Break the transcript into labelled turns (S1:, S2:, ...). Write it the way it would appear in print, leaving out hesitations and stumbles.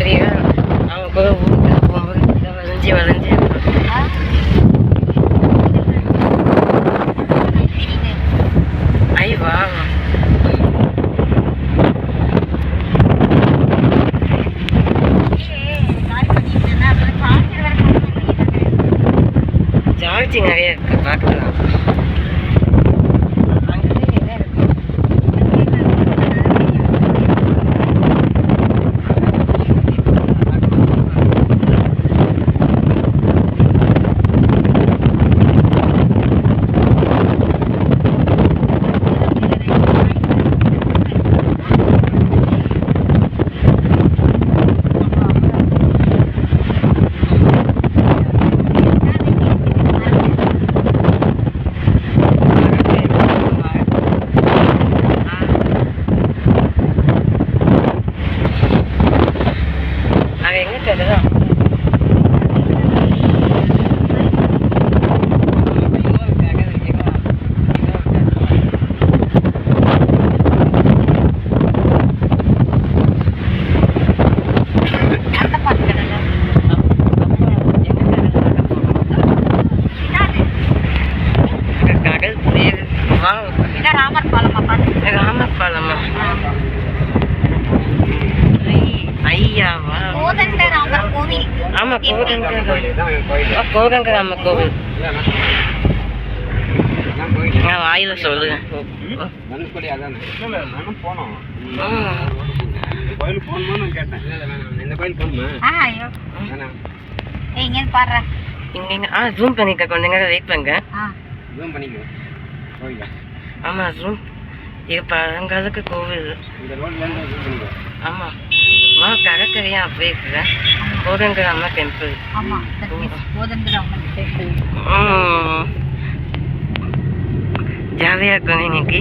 S1: சரியா அவன் கூட ஊருக்கு போகும்போது வளைஞ்சி வளைஞ்சி ஐவா ஜார்ஜி நிறைய இருக்கு பார்க்கலாம். ராமர் பாலமா ஐயாவா ஆமா கோதண்ட ராமர் கோவில் நான் வாயில சொல்லுங்க ஜூம் பண்ணிக்க கொஞ்ச நேரம் வெயிட் பண்ணுங்க. ஆமா ஜூம் இது பழங்காலத்து கோவில். ஆமா கடற்கரையா அப்படியே இருக்குங்க. கோதண்டராம டெம்பிள். ஜாலியா இருக்குங்க இன்னைக்கு.